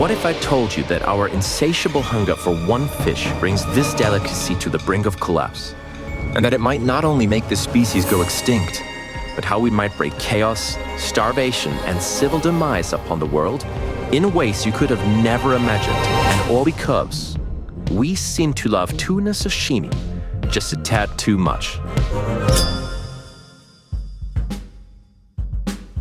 What if I told you that our insatiable hunger for one fish brings this delicacy to the brink of collapse? And that it might not only make this species go extinct, but how we might bring chaos, starvation, and civil demise upon the world in ways you could have never imagined, and all because we seem to love tuna sashimi just a tad too much.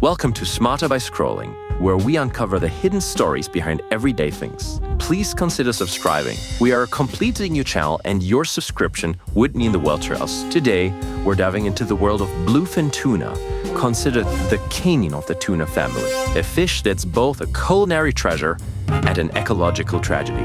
Welcome to Smarter by Scrolling, where we uncover the hidden stories behind everyday things. Please consider subscribing. We are a completely new channel, and your subscription would mean the world to us. Today, we're diving into the world of bluefin tuna, considered the king of the tuna family, a fish that's both a culinary treasure and an ecological tragedy.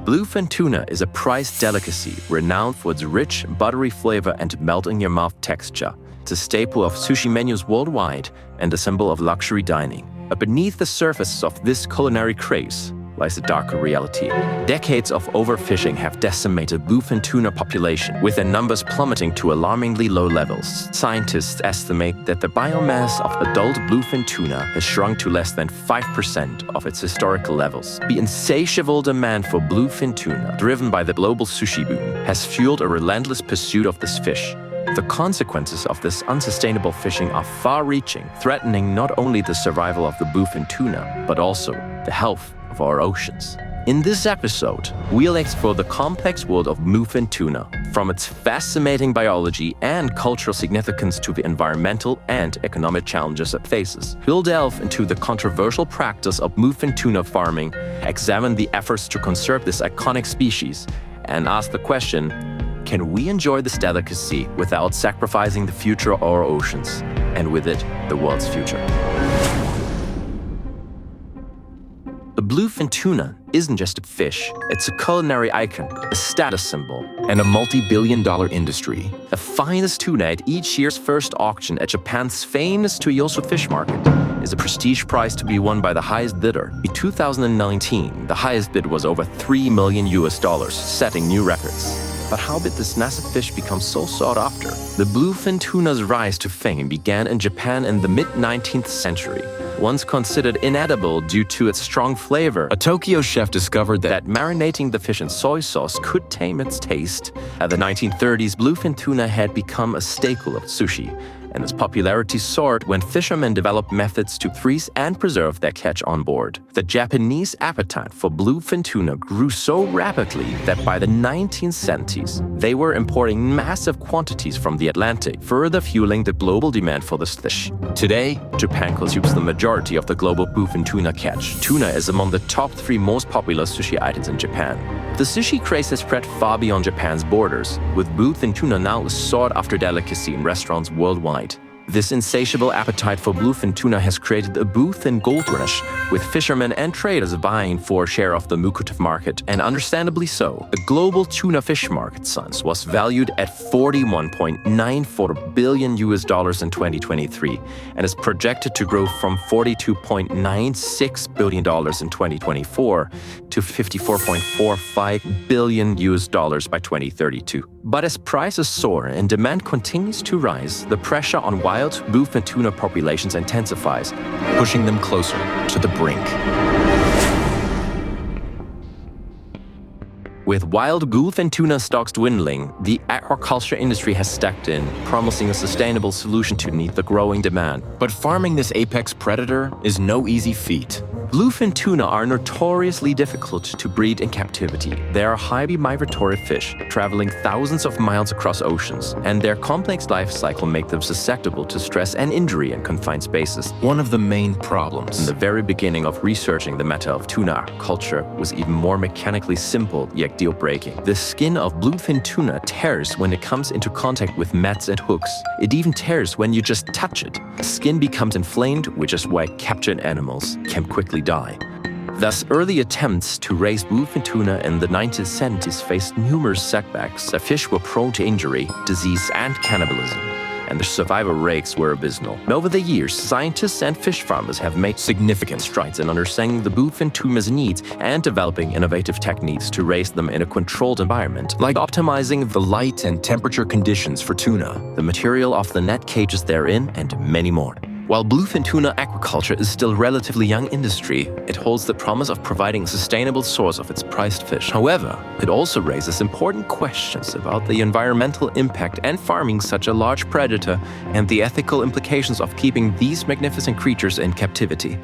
Bluefin tuna is a prized delicacy renowned for its rich, buttery flavor and melt-in-your-mouth texture. It's a staple of sushi menus worldwide and a symbol of luxury dining. But beneath the surface of this culinary craze lies a darker reality. Decades of overfishing have decimated bluefin tuna population, with their numbers plummeting to alarmingly low levels. Scientists estimate that the biomass of adult bluefin tuna has shrunk to less than 5% of its historical levels. The insatiable demand for bluefin tuna, driven by the global sushi boom, has fueled a relentless pursuit of this fish. The consequences of this unsustainable fishing are far-reaching, threatening not only the survival of the bluefin tuna, but also the health of our oceans. In this episode, we'll explore the complex world of bluefin tuna, from its fascinating biology and cultural significance to the environmental and economic challenges it faces. We'll delve into the controversial practice of bluefin tuna farming, examine the efforts to conserve this iconic species, and ask the question, can we enjoy this delicacy without sacrificing the future of our oceans, and with it, the world's future? The bluefin tuna isn't just a fish, it's a culinary icon, a status symbol, and a multi-billion-dollar industry. The finest tuna at each year's first auction at Japan's famous Toyosu fish market is a prestige prize to be won by the highest bidder. In 2019, the highest bid was over $3 million, setting new records. But how did this massive fish become so sought after? The bluefin tuna's rise to fame began in Japan in the mid-19th century. Once considered inedible due to its strong flavor, a Tokyo chef discovered that marinating the fish in soy sauce could tame its taste. At the 1930s, bluefin tuna had become a staple of sushi, and its popularity soared when fishermen developed methods to freeze and preserve their catch on board. The Japanese appetite for bluefin tuna grew so rapidly that by the 1970s, they were importing massive quantities from the Atlantic, further fueling the global demand for this fish. Today, Japan consumes the majority of the global bluefin tuna catch. Tuna is among the top 3 most popular sushi items in Japan. The sushi craze has spread far beyond Japan's borders, with bluefin tuna now a sought-after delicacy in restaurants worldwide. This insatiable appetite for bluefin tuna has created a bluefin gold rush, with fishermen and traders vying for a share of the lucrative market, and understandably so. The global tuna fish market size was valued at $41.94 billion in 2023, and is projected to grow from $42.96 billion in 2024 to $54.45 billion by 2032. But as prices soar and demand continues to rise, the pressure on wild bluefin tuna populations intensifies, pushing them closer to the brink. With wild bluefin tuna stocks dwindling, the aquaculture industry has stepped in, promising a sustainable solution to meet the growing demand. But farming this apex predator is no easy feat. Bluefin tuna are notoriously difficult to breed in captivity. They are highly migratory fish, traveling thousands of miles across oceans, and their complex life cycle makes them susceptible to stress and injury in confined spaces. One of the main problems in the very beginning of researching the matter of tuna culture was even more mechanically simple yet deal-breaking. The skin of bluefin tuna tears when it comes into contact with mats and hooks. It even tears when you just touch it. The skin becomes inflamed, which is why captured animals can quickly die. Thus, early attempts to raise bluefin tuna in the 1970s faced numerous setbacks. The fish were prone to injury, disease, and cannibalism, and the survival rates were abysmal. And over the years, scientists and fish farmers have made significant strides in understanding the bluefin tuna's needs and developing innovative techniques to raise them in a controlled environment, like optimizing the light and temperature conditions for tuna, the material of the net cages therein, and many more. While bluefin tuna aquaculture is still a relatively young industry, it holds the promise of providing a sustainable source of its prized fish. However, it also raises important questions about the environmental impact and farming such a large predator and the ethical implications of keeping these magnificent creatures in captivity.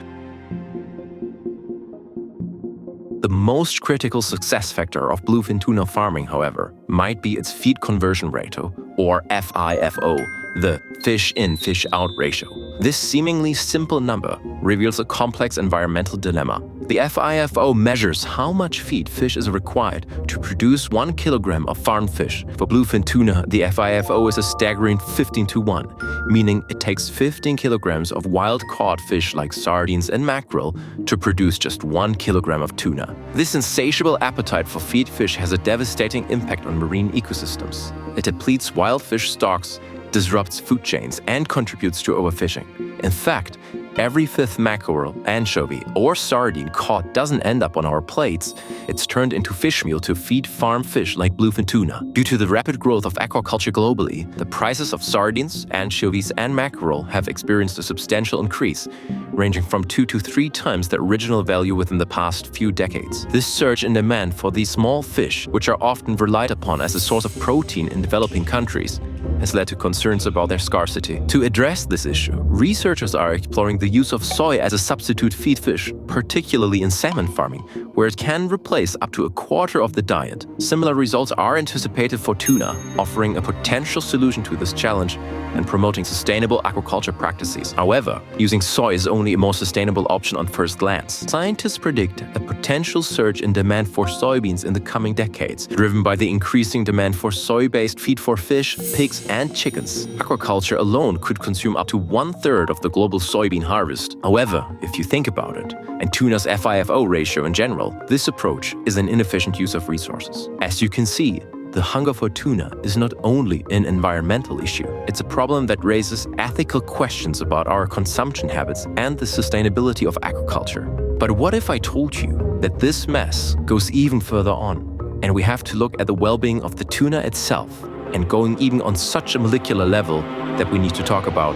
The most critical success factor of bluefin tuna farming, however, might be its feed conversion ratio, or FIFO, the fish-in, fish-out ratio. This seemingly simple number reveals a complex environmental dilemma. The FIFO measures how much feed fish is required to produce 1 kilogram of farmed fish. For bluefin tuna, the FIFO is a staggering 15:1, meaning it takes 15 kilograms of wild-caught fish like sardines and mackerel to produce just 1 kilogram of tuna. This insatiable appetite for feed fish has a devastating impact on marine ecosystems. It depletes wild fish stocks, disrupts food chains, and contributes to overfishing. In fact, every fifth mackerel, anchovy, or sardine caught doesn't end up on our plates. It's turned into fish meal to feed farm fish like bluefin tuna. Due to the rapid growth of aquaculture globally, the prices of sardines, anchovies, and mackerel have experienced a substantial increase, ranging from 2 to 3 times the original value within the past few decades. This surge in demand for these small fish, which are often relied upon as a source of protein in developing countries, has led to concerns about their scarcity. To address this issue, researchers are exploring the use of soy as a substitute feed fish, particularly in salmon farming, where it can replace up to a quarter of the diet. Similar results are anticipated for tuna, offering a potential solution to this challenge and promoting sustainable aquaculture practices. However, using soy is only a more sustainable option on first glance. Scientists predict a potential surge in demand for soybeans in the coming decades, driven by the increasing demand for soy-based feed for fish, pigs, and chickens. Aquaculture alone could consume up to 1/3 of the global soybean harvest. However, if you think about it, and tuna's FIFO ratio in general, this approach is an inefficient use of resources. As you can see, the hunger for tuna is not only an environmental issue, it's a problem that raises ethical questions about our consumption habits and the sustainability of aquaculture. But what if I told you that this mess goes even further on, and we have to look at the well-being of the tuna itself, and going even on such a molecular level that we need to talk about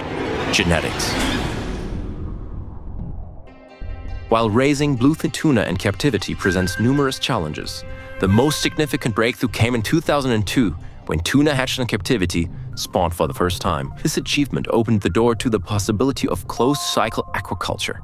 genetics. While raising bluefin tuna in captivity presents numerous challenges, the most significant breakthrough came in 2002 when tuna hatched in captivity spawned for the first time. This achievement opened the door to the possibility of closed-cycle aquaculture,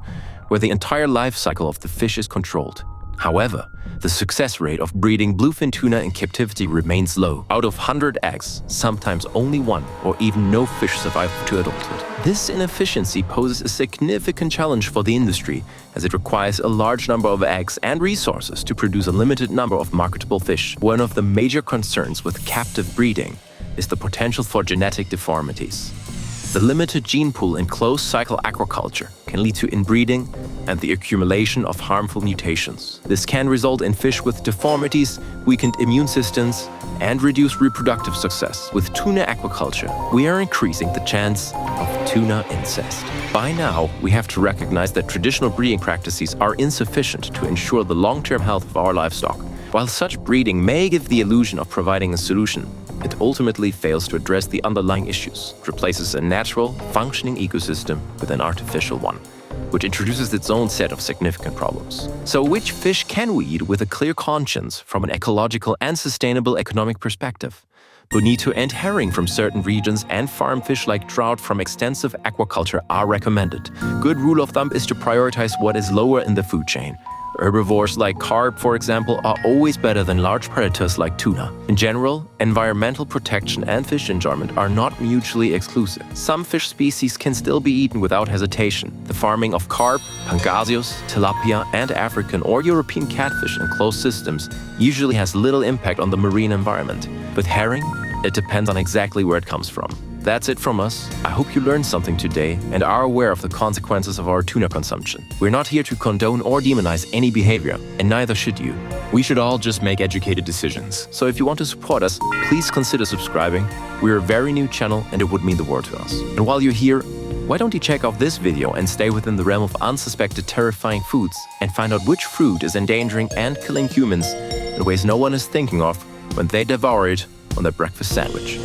where the entire life cycle of the fish is controlled. However, the success rate of breeding bluefin tuna in captivity remains low. Out of 100 eggs, sometimes only 1 or even no fish survive to adulthood. This inefficiency poses a significant challenge for the industry, as it requires a large number of eggs and resources to produce a limited number of marketable fish. One of the major concerns with captive breeding is the potential for genetic deformities. The limited gene pool in closed-cycle aquaculture can lead to inbreeding and the accumulation of harmful mutations. This can result in fish with deformities, weakened immune systems, and reduced reproductive success. With tuna aquaculture, we are increasing the chance of tuna incest. By now, we have to recognize that traditional breeding practices are insufficient to ensure the long-term health of our livestock. While such breeding may give the illusion of providing a solution, it ultimately fails to address the underlying issues. It replaces a natural, functioning ecosystem with an artificial one, which introduces its own set of significant problems. So which fish can we eat with a clear conscience from an ecological and sustainable economic perspective? Bonito and herring from certain regions and farm fish like trout from extensive aquaculture are recommended. Good rule of thumb is to prioritize what is lower in the food chain. Herbivores like carp, for example, are always better than large predators like tuna. In general, environmental protection and fish enjoyment are not mutually exclusive. Some fish species can still be eaten without hesitation. The farming of carp, pangasius, tilapia, and African or European catfish in closed systems usually has little impact on the marine environment. With herring, it depends on exactly where it comes from. That's it from us. I hope you learned something today and are aware of the consequences of our tuna consumption. We're not here to condone or demonize any behavior, and neither should you. We should all just make educated decisions. So if you want to support us, please consider subscribing. We're a very new channel and it would mean the world to us. And while you're here, why don't you check out this video and stay within the realm of unsuspected terrifying foods and find out which fruit is endangering and killing humans in ways no one is thinking of when they devour it on their breakfast sandwich.